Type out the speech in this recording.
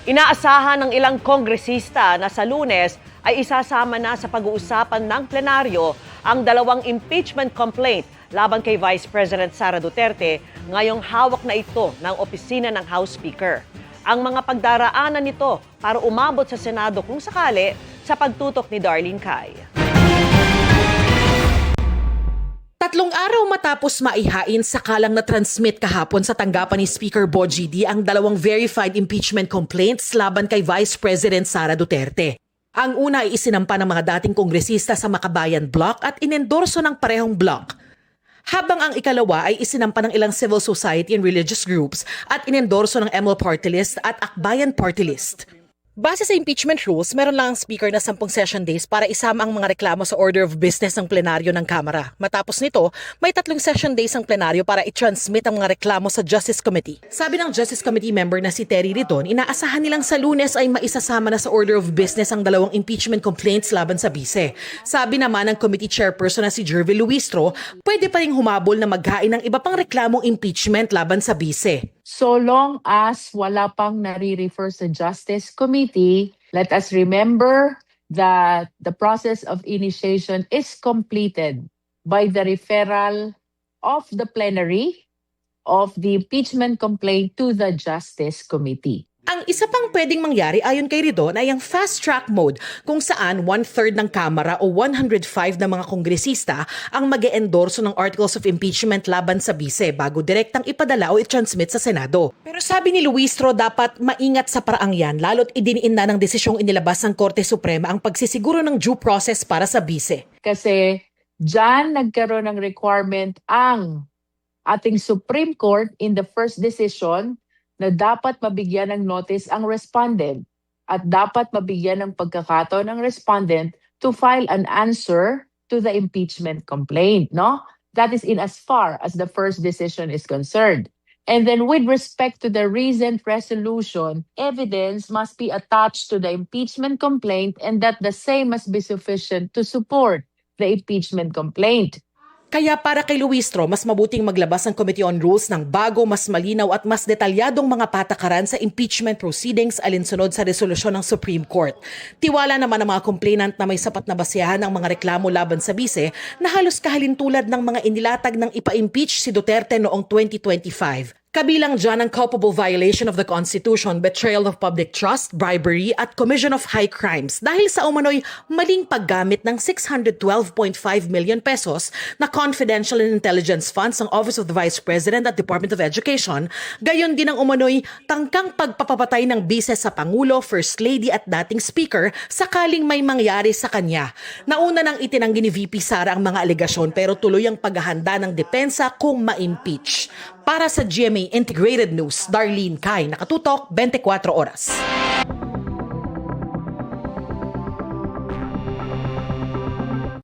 Inaasahan ng ilang kongresista na sa Lunes ay isasama na sa pag-uusapan ng plenaryo ang dalawang impeachment complaint laban kay Vice President Sara Duterte ngayong hawak na ito ng opisina ng House Speaker. Ang mga pagdaraanan nito para umabot sa Senado kung sakali sa pagtutok ni Darlene Cai. 3 araw matapos maihain, sakalang na-transmit kahapon sa tanggapan ni Speaker Bo GD ang dalawang verified impeachment complaints laban kay Vice President Sara Duterte. Ang una ay isinampa ng mga dating kongresista sa Makabayan Bloc at inendorso ng parehong bloc. Habang ang ikalawa ay isinampa ng ilang civil society and religious groups at inendorso ng ML Party List at Akbayan Party List. Base sa impeachment rules, meron lang ang speaker na 10 session days para isama ang mga reklamo sa order of business ng plenaryo ng Kamara. Matapos nito, may 3 session days ang plenaryo para i-transmit ang mga reklamo sa Justice Committee. Sabi ng Justice Committee member na si Terry Ridon, inaasahan nilang sa Lunes ay maisasama na sa order of business ang dalawang impeachment complaints laban sa bise. Sabi naman ng committee chairperson na si Jervy Luistro, pwede pa ring humabol na maghain ng iba pang reklamong impeachment laban sa bise. So long as wala pang nare-refer sa Justice Committee, let us remember that the process of initiation is completed by the referral of the plenary of the impeachment complaint to the Justice Committee. Ang isa pang pwedeng mangyari ayon kay Ridon ay ang fast track mode kung saan 1/3 ng Kamara o 105 na mga kongresista ang mag-e-endorso ng articles of impeachment laban sa bise bago direktang ipadala o i-transmit sa Senado. Pero sabi ni Luistro, dapat maingat sa paraang yan lalo't idiniin na ng desisyong inilabas ng Korte Suprema ang pagsisiguro ng due process para sa bise. Kasi dyan nagkaroon ng requirement ang ating Supreme Court in the first decision na dapat mabigyan ng notice ang respondent at dapat mabigyan ng pagkakataon ng respondent to file an answer to the impeachment complaint, no? That is in as far as the first decision is concerned. And then with respect to the recent resolution, evidence must be attached to the impeachment complaint and that the same must be sufficient to support the impeachment complaint. Kaya para kay Luistro, mas mabuting maglabas ang Committee on Rules ng bago, mas malinaw at mas detalyadong mga patakaran sa impeachment proceedings alinsunod sa resolusyon ng Supreme Court. Tiwala naman ang mga complainant na may sapat na basehan ang mga reklamo laban sa bise na halos kahalintulad ng mga inilatag ng ipa-impeach si Duterte noong 2025. Kabilang dyan ang culpable violation of the Constitution, betrayal of public trust, bribery at commission of high crimes dahil sa umano'y maling paggamit ng 612.5 million pesos na confidential and intelligence funds ng Office of the Vice President at Department of Education, gayon din ang umano'y tangkang pagpapatay ng bise sa Pangulo, First Lady at dating Speaker sakaling may mangyari sa kanya. Nauna nang itinanggi ni VP Sara ang mga alegasyon pero tuloy ang paghahanda ng depensa kung ma-impeach. Para sa GMA Integrated News, Darlene Cai, nakatutok 24 oras.